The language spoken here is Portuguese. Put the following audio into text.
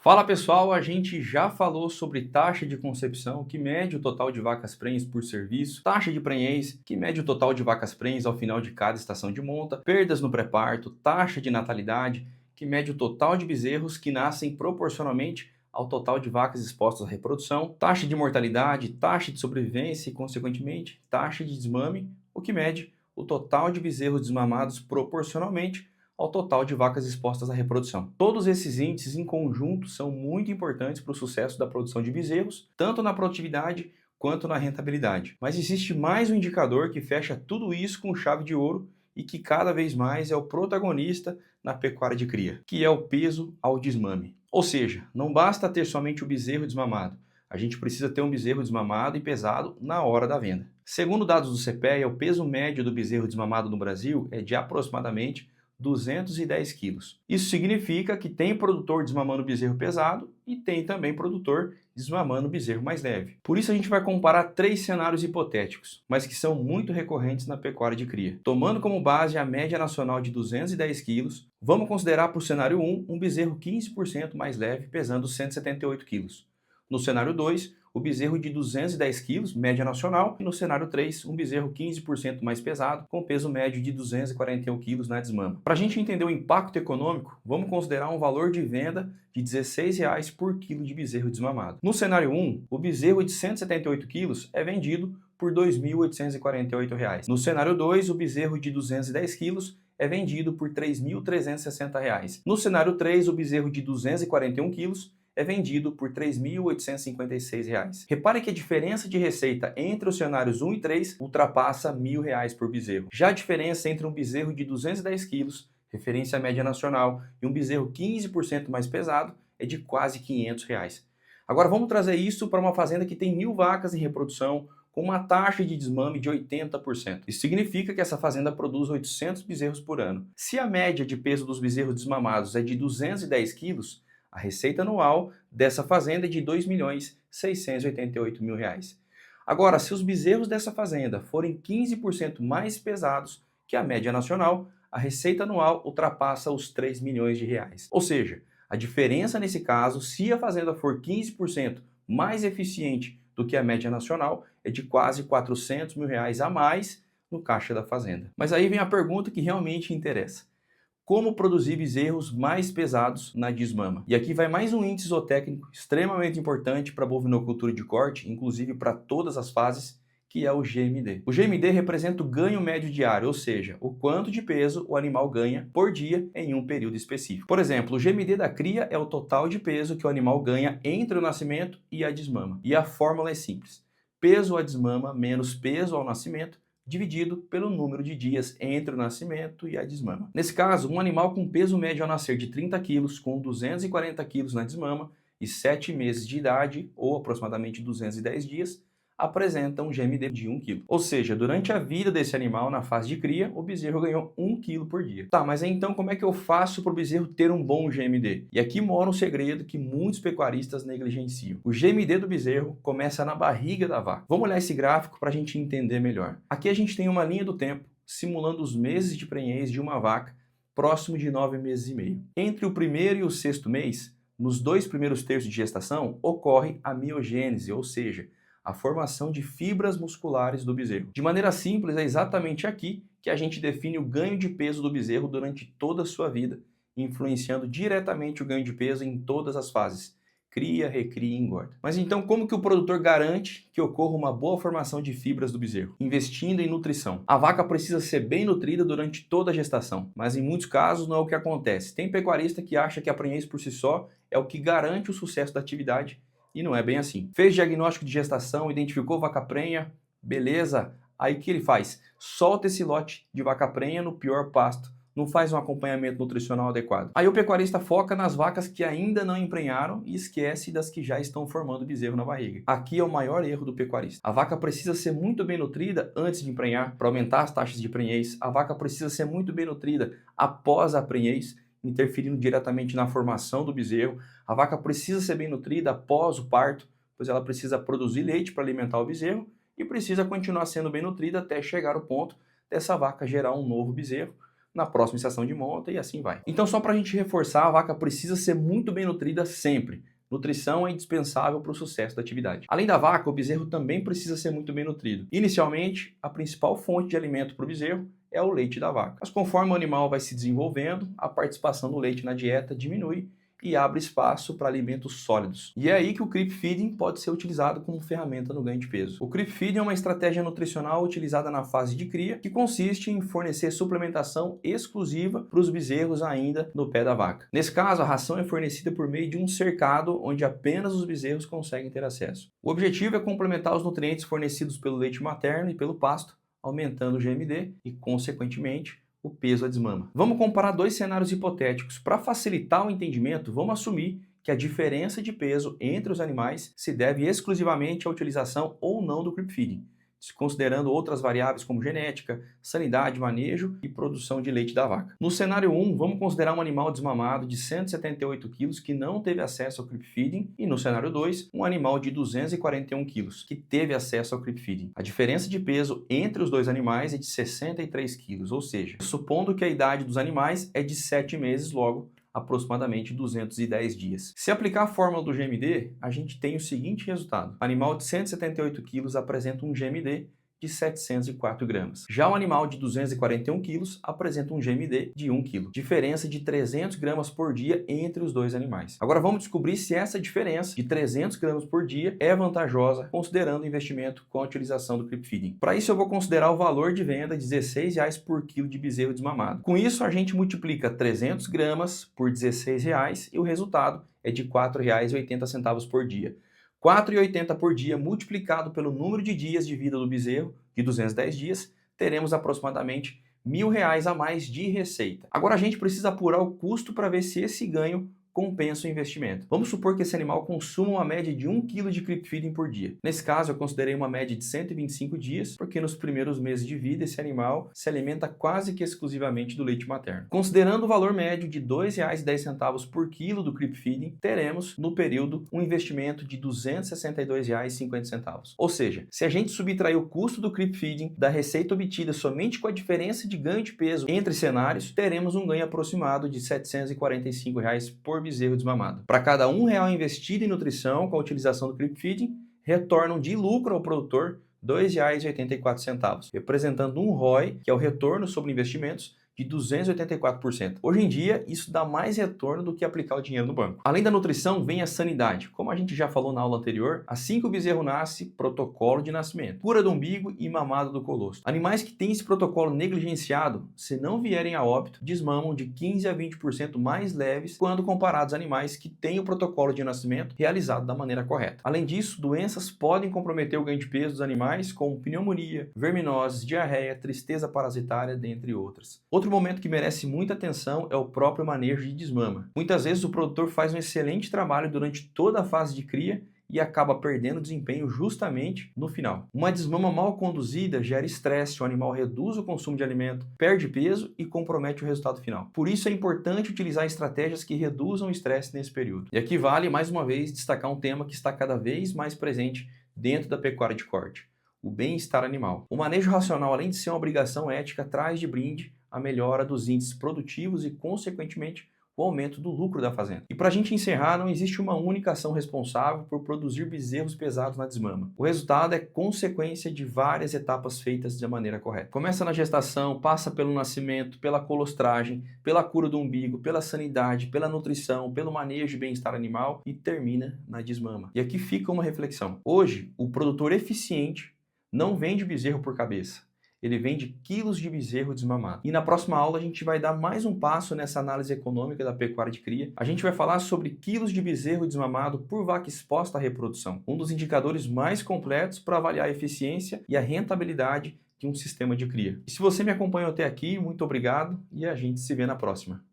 Fala pessoal, a gente já falou sobre taxa de concepção, que mede o total de vacas prenhes por serviço, taxa de prenhez, que mede o total de vacas prenhes ao final de cada estação de monta, perdas no pré-parto, taxa de natalidade, que mede o total de bezerros que nascem proporcionalmente ao total de vacas expostas à reprodução, taxa de mortalidade, taxa de sobrevivência e, consequentemente, taxa de desmame, o que mede o total de bezerros desmamados proporcionalmente ao total de vacas expostas à reprodução. Todos esses índices em conjunto são muito importantes para o sucesso da produção de bezerros, tanto na produtividade quanto na rentabilidade. Mas existe mais um indicador que fecha tudo isso com chave de ouro e que cada vez mais é o protagonista na pecuária de cria, que é o peso ao desmame. Ou seja, não basta ter somente o bezerro desmamado, a gente precisa ter um bezerro desmamado e pesado na hora da venda. Segundo dados do CPEA, o peso médio do bezerro desmamado no Brasil é de aproximadamente 210 quilos. Isso significa que tem produtor desmamando bezerro pesado e tem também produtor desmamando bezerro mais leve. Por isso a gente vai comparar três cenários hipotéticos, mas que são muito recorrentes na pecuária de cria. Tomando como base a média nacional de 210 quilos, vamos considerar para o cenário 1 um bezerro 15% mais leve, pesando 178 quilos. No cenário 2, o bezerro de 210 quilos, média nacional, e no cenário 3, um bezerro 15% mais pesado, com peso médio de 241 quilos na desmama. Para a gente entender o impacto econômico, vamos considerar um valor de venda de R$ 16 por quilo de bezerro desmamado. No cenário 1, o bezerro de 178 quilos é vendido por R$ 2.848. No cenário 2, o bezerro de 210 quilos é vendido por R$ 3.360. No cenário 3, o bezerro de 241 quilos é vendido por R$ 3.856. Repare que a diferença de receita entre os cenários 1 e 3 ultrapassa R$ 1.000 por bezerro. Já a diferença entre um bezerro de 210 quilos, referência à média nacional, e um bezerro 15% mais pesado é de quase R$ 500. Agora vamos trazer isso para uma fazenda que tem 1.000 vacas em reprodução, com uma taxa de desmame de 80%. Isso significa que essa fazenda produz 800 bezerros por ano. Se a média de peso dos bezerros desmamados é de 210 quilos, a receita anual dessa fazenda é de R$ 2.688.000. Agora, se os bezerros dessa fazenda forem 15% mais pesados que a média nacional, a receita anual ultrapassa os R$ 3 milhões. Ou seja, a diferença nesse caso, se a fazenda for 15% mais eficiente do que a média nacional, é de quase R$ 400 mil a mais no caixa da fazenda. Mas aí vem a pergunta que realmente interessa. Como produzir bezerros mais pesados na desmama? E aqui vai mais um índice zootécnico extremamente importante para a bovinocultura de corte, inclusive para todas as fases, que é o GMD. O GMD representa o ganho médio diário, ou seja, o quanto de peso o animal ganha por dia em um período específico. Por exemplo, o GMD da cria é o total de peso que o animal ganha entre o nascimento e a desmama. E a fórmula é simples: peso à desmama menos peso ao nascimento dividido pelo número de dias entre o nascimento e a desmama. Nesse caso, um animal com peso médio ao nascer de 30 quilos, com 240 quilos na desmama e 7 meses de idade, ou aproximadamente 210 dias, apresenta um GMD de 1 kg. Ou seja, durante a vida desse animal, na fase de cria, o bezerro ganhou 1 kg por dia. Tá, mas então como é que eu faço para o bezerro ter um bom GMD? E aqui mora um segredo que muitos pecuaristas negligenciam. O GMD do bezerro começa na barriga da vaca. Vamos olhar esse gráfico para a gente entender melhor. Aqui a gente tem uma linha do tempo simulando os meses de prenhez de uma vaca próximo de 9 meses e meio. Entre o primeiro e o sexto mês, nos 2 primeiros terços de gestação, ocorre a miogênese, ou seja, a formação de fibras musculares do bezerro. De maneira simples, é exatamente aqui que a gente define o ganho de peso do bezerro durante toda a sua vida, influenciando diretamente o ganho de peso em todas as fases: cria, recria e engorda. Mas então como que o produtor garante que ocorra uma boa formação de fibras do bezerro? Investindo em nutrição. A vaca precisa ser bem nutrida durante toda a gestação, mas em muitos casos não é o que acontece. Tem pecuarista que acha que a prenhez por si só é o que garante o sucesso da atividade, e não é bem assim. Fez diagnóstico de gestação, identificou vaca prenha, beleza? Aí o que ele faz? Solta esse lote de vaca prenha no pior pasto, não faz um acompanhamento nutricional adequado. Aí o pecuarista foca nas vacas que ainda não emprenharam e esquece das que já estão formando bezerro na barriga. Aqui é o maior erro do pecuarista. A vaca precisa ser muito bem nutrida antes de emprenhar, para aumentar as taxas de prenhez. A vaca precisa ser muito bem nutrida após a prenhez, interferindo diretamente na formação do bezerro. A vaca precisa ser bem nutrida após o parto, pois ela precisa produzir leite para alimentar o bezerro e precisa continuar sendo bem nutrida até chegar ao ponto dessa vaca gerar um novo bezerro, na próxima estação de monta e assim vai. Então, só para a gente reforçar, a vaca precisa ser muito bem nutrida sempre. Nutrição é indispensável para o sucesso da atividade. Além da vaca, o bezerro também precisa ser muito bem nutrido. Inicialmente, a principal fonte de alimento para o bezerro é o leite da vaca. Mas conforme o animal vai se desenvolvendo, a participação do leite na dieta diminui e abre espaço para alimentos sólidos. E é aí que o creep feeding pode ser utilizado como ferramenta no ganho de peso. O creep feeding é uma estratégia nutricional utilizada na fase de cria, que consiste em fornecer suplementação exclusiva para os bezerros ainda no pé da vaca. Nesse caso, a ração é fornecida por meio de um cercado onde apenas os bezerros conseguem ter acesso. O objetivo é complementar os nutrientes fornecidos pelo leite materno e pelo pasto, aumentando o GMD e, consequentemente, o peso à desmama. Vamos comparar dois cenários hipotéticos. Para facilitar o entendimento, vamos assumir que a diferença de peso entre os animais se deve exclusivamente à utilização ou não do creep feeding, considerando outras variáveis como genética, sanidade, manejo e produção de leite da vaca. No cenário 1, vamos considerar um animal desmamado de 178 kg que não teve acesso ao creep feeding e no cenário 2, um animal de 241 kg que teve acesso ao creep feeding. A diferença de peso entre os dois animais é de 63 kg, ou seja, supondo que a idade dos animais é de 7 meses, logo aproximadamente 210 dias. Se aplicar a fórmula do GMD, a gente tem o seguinte resultado. O animal de 178 kg apresenta um GMD de 704 gramas. Já o animal de 241 kg apresenta um GMD de 1 kg. Diferença de 300 gramas por dia entre os dois animais. Agora vamos descobrir se essa diferença de 300 gramas por dia é vantajosa, considerando o investimento com a utilização do creep feeding. Para isso eu vou considerar o valor de venda de R$16 por quilo de bezerro desmamado. Com isso a gente multiplica 300 gramas por R$16 e o resultado é de R$4,80 por dia. R$ 4,80 por dia multiplicado pelo número de dias de vida do bezerro, de 210 dias, teremos aproximadamente R$1.000 a mais de receita. Agora a gente precisa apurar o custo para ver se esse ganho compensa o investimento. Vamos supor que esse animal consuma uma média de 1 kg de creep feeding por dia. Nesse caso, eu considerei uma média de 125 dias, porque nos primeiros meses de vida esse animal se alimenta quase que exclusivamente do leite materno. Considerando o valor médio de R$ 2,10 por quilo do creep feeding, teremos, no período, um investimento de R$ 262,50. Ou seja, se a gente subtrair o custo do creep feeding da receita obtida somente com a diferença de ganho de peso entre cenários, teremos um ganho aproximado de R$ 745 por bezerro desmamado. Para cada R$1 investido em nutrição com a utilização do creep feeding, retornam de lucro ao produtor R$ 2,84, representando um ROI, que é o retorno sobre investimentos, de 284%. Hoje em dia, isso dá mais retorno do que aplicar o dinheiro no banco. Além da nutrição, vem a sanidade. Como a gente já falou na aula anterior, assim que o bezerro nasce, protocolo de nascimento, cura do umbigo e mamada do colosso. Animais que têm esse protocolo negligenciado, se não vierem a óbito, desmamam de 15 a 20% mais leves quando comparados a animais que têm o protocolo de nascimento realizado da maneira correta. Além disso, doenças podem comprometer o ganho de peso dos animais, como pneumonia, verminoses, diarreia, tristeza parasitária, dentre outras. Outro momento que merece muita atenção é o próprio manejo de desmama. Muitas vezes o produtor faz um excelente trabalho durante toda a fase de cria e acaba perdendo desempenho justamente no final. Uma desmama mal conduzida gera estresse, o animal reduz o consumo de alimento, perde peso e compromete o resultado final. Por isso é importante utilizar estratégias que reduzam o estresse nesse período. E aqui vale, mais uma vez, destacar um tema que está cada vez mais presente dentro da pecuária de corte: o bem-estar animal. O manejo racional, além de ser uma obrigação ética, traz de brinde a melhora dos índices produtivos e, consequentemente, o aumento do lucro da fazenda. E para a gente encerrar, não existe uma única ação responsável por produzir bezerros pesados na desmama. O resultado é consequência de várias etapas feitas de maneira correta. Começa na gestação, passa pelo nascimento, pela colostragem, pela cura do umbigo, pela sanidade, pela nutrição, pelo manejo e bem-estar animal e termina na desmama. E aqui fica uma reflexão. Hoje, o produtor eficiente não vende bezerro por cabeça. Ele vende quilos de bezerro desmamado. E na próxima aula a gente vai dar mais um passo nessa análise econômica da pecuária de cria. A gente vai falar sobre quilos de bezerro desmamado por vaca exposta à reprodução, um dos indicadores mais completos para avaliar a eficiência e a rentabilidade de um sistema de cria. E se você me acompanhou até aqui, muito obrigado e a gente se vê na próxima.